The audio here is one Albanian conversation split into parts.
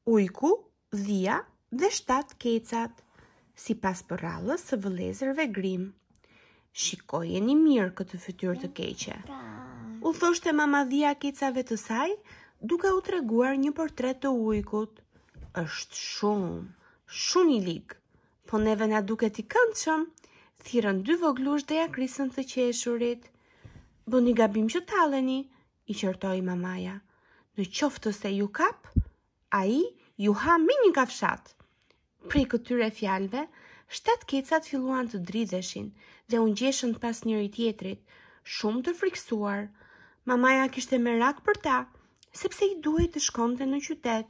ujku, dhia dhe 7 kecat, si pas përrallës së vëllezërve Grimm. Shikojeni mirë këtë fytyrë të keqe. U thoshte mama dhia kecave të saj, duke u treguar një portret të ujkut. Është shumë i lig, po neve na duket i këndshëm. Thirrën 2 voglush dhe ja krisën të qeshurit. Bëni gabim që talleni, i qërtoi mamaja. Në qoftë se ju kap, ai ju ha me një kafshat. Prej këtyre fjalëve, 7 kecat filluan të dridheshin dhe u ngjeshën pas njëri tjetrit, shumë të friksuar. Mamaja kishte merak për ta, sepse i duhej të shkonte në qytet.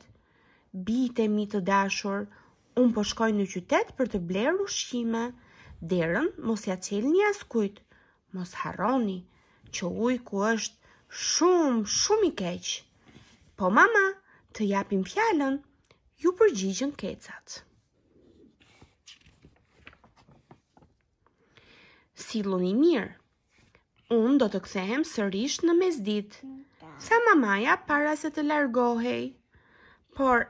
Bijtë e mi të dashur, unë po shkoj në qytet për të blerë ushqime. Derën mos ja çelni askujt. Mos harroni që ujku është shumë i keq. Po mama, të japim fjalën, ju përgjigjën kecat. Silluni mirë. Unë do të kthehem sërish në mesditë, tha mamaja para se të largohej. Por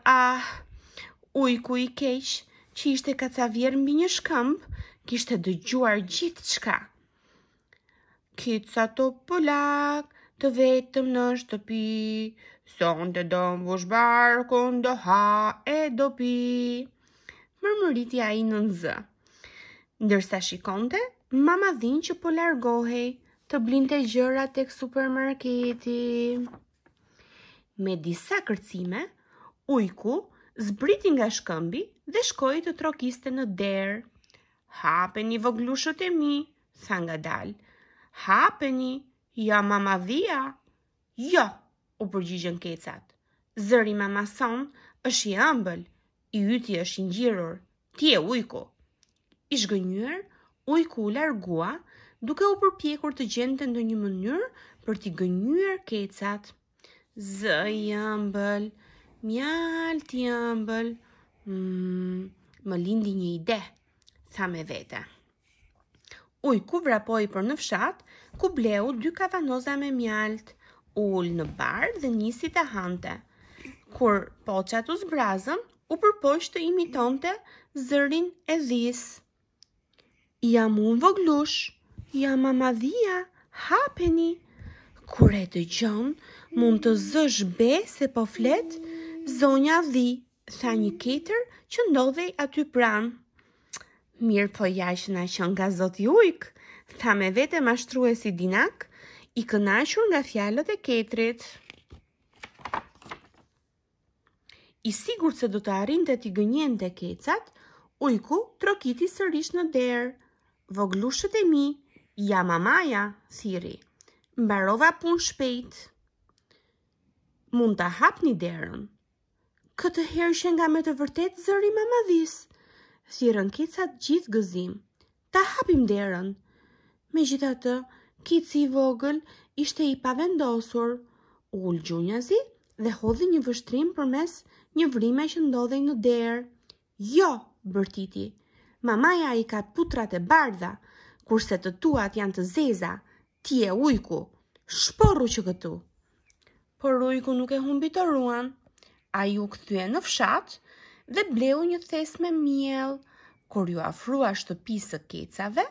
ujku i keq, që ishte kacavjer mbi një shkëmb, kishte dëgjuar gjithçka. Kica topolak, të vetëm në shtëpi, sonte do mbush barkun, do ha e do pi. Mërmëriti ai në zë. Ndërsa shikonte, mama dhin që po largohej, të blinte gjëra tek supermarketi. Me disa kërcime, ujku zbriti nga shkëmbi dhe shkoi të trokiste në derë. Hapeni voglushët e mi, tha ngadalë. Hapeni, ja mama dhia. Jo, u përgjigjën kecat. Zëri mama son është i ëmbël, i yti është i ngjirur. Ti e ujku. I zgënjur, ujku u largua, duke u përpjekur të gjente ndonjë mënyrë për t'i gënjur kecat. Zë i ëmbël, mjalt i ëmbël. Më lindi një ide, tha me vete. Ujku vrapoi për në fshat, ku bleu 2 kavanoza me mjalt, ul në bar dhe nisi të hante. Kur poçat u zbrazën, u përpoq të imitonte zërin e dhis. Jam unë voglush, jam mama dhia, hapeni. Kur e dëgjon, mund të zësh be se po flet zonja dhi, tha një ketër që ndodhej aty pranë. Mirë po ja që na qen nga zoti ujk, tha me vete mashtruesi Dinak, i kënaqur nga fjalët e ketrit. I sigurt se do të arrinte t'i gënjente kecat, ujku trokiti sërish në derë. Voglushët e mi, ja mamaja, thiri. Mbarova punë shpejt. Mund ta hapni derën. Këtë herë që nga me të vërtet zëri mamadhis, thirrën kecat gjithë gëzim. Ta hapim derën. Megjithatë, kici i vogël ishte i pavendosur. Ul gjunjazi dhe hodhi një vështrim përmes një vrime që ndodhej në derë. Jo, bërtiti. Mamaja i ka putrat e bardha, kurse të tuat janë të zeza. Ti e ujku, shporru që këtu. Por ujku nuk e humbi të ruan. Ai u kthye në fshat dhe bleu një thes me miell. Kur ju afrua shtëpisë së kecave,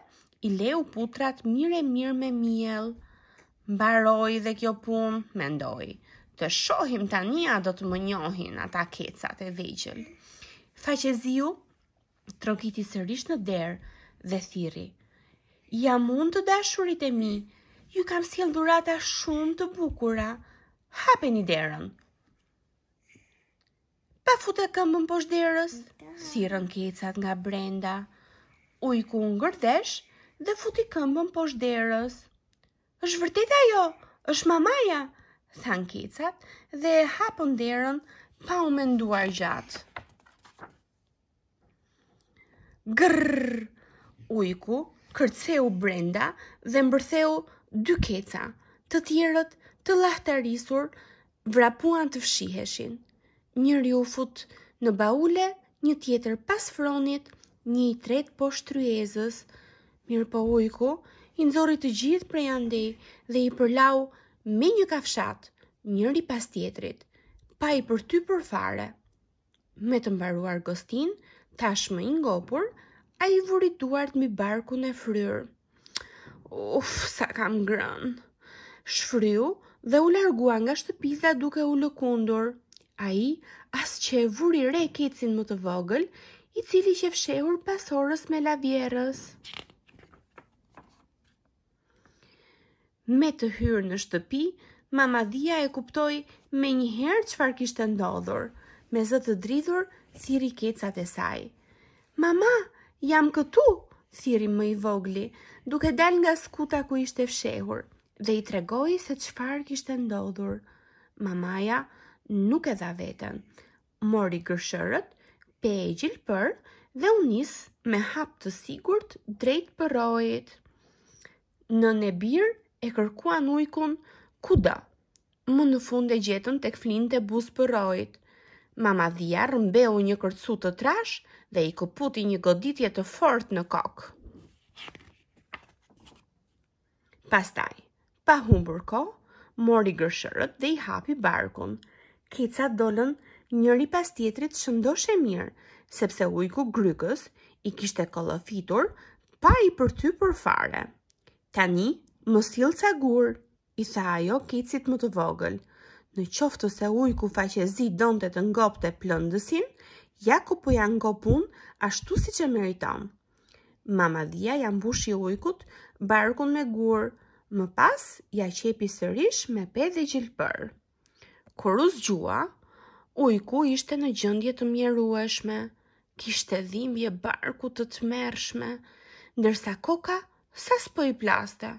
i leu putrat mirë me miell. Mbaroi dhe kjo punë, mendoi. Të shohim tani a do të më njohin ata kecat e vegjël. Faqeziu trokiti sërish në derë dhe thirri. Jam unë të dashurit e mi, ju kam sjell dhurata shumë të bukura. Hapeni derën. Pa futë këmbën poshtë derës, thirrën kecat nga brenda. Ujku u ngërdesh dhe futi këmbën poshtë derës. Është vërtet ajo, është mamaja, than kecat dhe e hapën derën pa u menduar gjatë. Grrr! Ujku kërceu brenda dhe mbërtheu 2 keca, të tjerët të lahtarisur vrapuan të fshiheshin. Njëri u fut në baule, një tjetër pas fronit, një i tret poshtë tryezës. Mirë po ujku i nxorri të gjithë prej andej dhe i përlau me një kafshat, njëri pas tjetrit, pa i përtypur fare. Me të mbaruar gostin, tashmë i ngopur, a i vuri duart mbi barkun e fryrë. Uf, sa kam ngrënë. Shfryu dhe u largua nga shtëpia duke u lëkundur. Ai as që e vuri re kecin më të vogël, i cili që fshehur pas orës me lavjerës. Me të hyrë në shtëpi, Mamadia e kuptoi me njëherë çfarë kishte ndodhur. Me zë të dridhur, thiri kecat e saj. Mama, jam këtu, thiri më i vogli, duke dal nga skuta ku ishte fshehur, dhe i tregoi se çfarë kishte ndodhur. Mamaja nuk e dha veten. Mori gërshërët, pe e gjilpër dhe u nis me hap të sigurt drejt përrojit. Nën e birë e kërkuan ujkun kudo. Më në fund e gjetën tek flinte buzë përrojit. Mamadia rrëmbeu një kërcu të trash dhe i këputi një goditje të fortë në kokë. Pastaj, pa humbur kohë, mori gërshërët dhe i hapi barkun. Kecat dolën njëri pas tjetrit shëndoshe mirë, sepse ujku grykës i kishte kollofitur pa i përtypur fare. Tani, më sill ca gur, i tha ajo kecit më të vogël. Në qoftë se ujku faqezi donte të ngopte plëndësin, ja ku po ja ngop unë ashtu siç e meriton. Mamadia ja mbushi ujkut barkun me gur, më pas ja qepi sërish me pe dhe gjilpër. Kur u zgjua, ujku ishte në gjendje të mjerueshme, kishte dhimbje barku të tmerrshme, ndërsa koka sa s'po i plaste.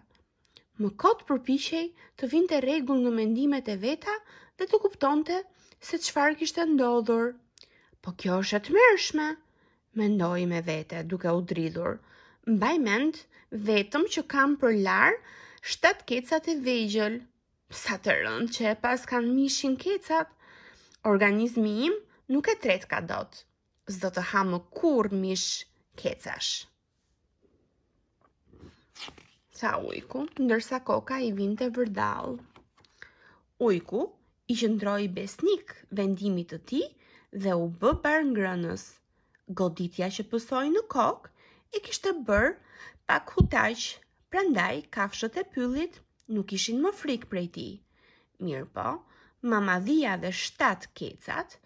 Më kot përpiqej të vinte rregull në mendimet e veta dhe të kuptonte se çfarë kishte ndodhur. Po kjo është e tmerrshme, mendoi me vete duke u dridhur. Mbaj mend vetëm që kam për lar 7 kecat e vegjël. Sa të rënd që e pas kanë mishin kecat. Organizmi im nuk e tret ka dot. S'do të ha më kurrë mish kecash, tha ujku, ndërsa koka i vinte vërdall. Ujku i qëndroi besnik vendimit të tij dhe u bë barngrënës. Goditja që pësoi në kokë e kishte bërë pak hutaq, prandaj kafshët e pyllit nuk ishin më frikë prej tij. Mirëpo, Mamadia dhe 7 kecat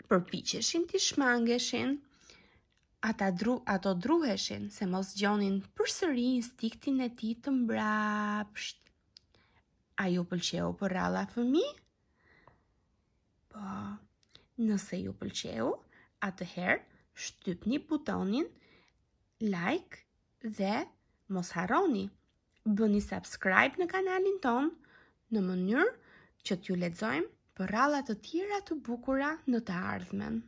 përpiqeshin t'i shmangeshin. Ato druheshin se mos gjonin përsëri instiktin e tij të mbrapsht. A ju pëlqeu përralla fëmijë? Po, nëse ju pëlqeu, atëherë shtypni butonin like dhe mos harroni bëni subscribe në kanalin ton në mënyrë që t'ju lexojmë përralla të tjera të bukura në të ardhmen.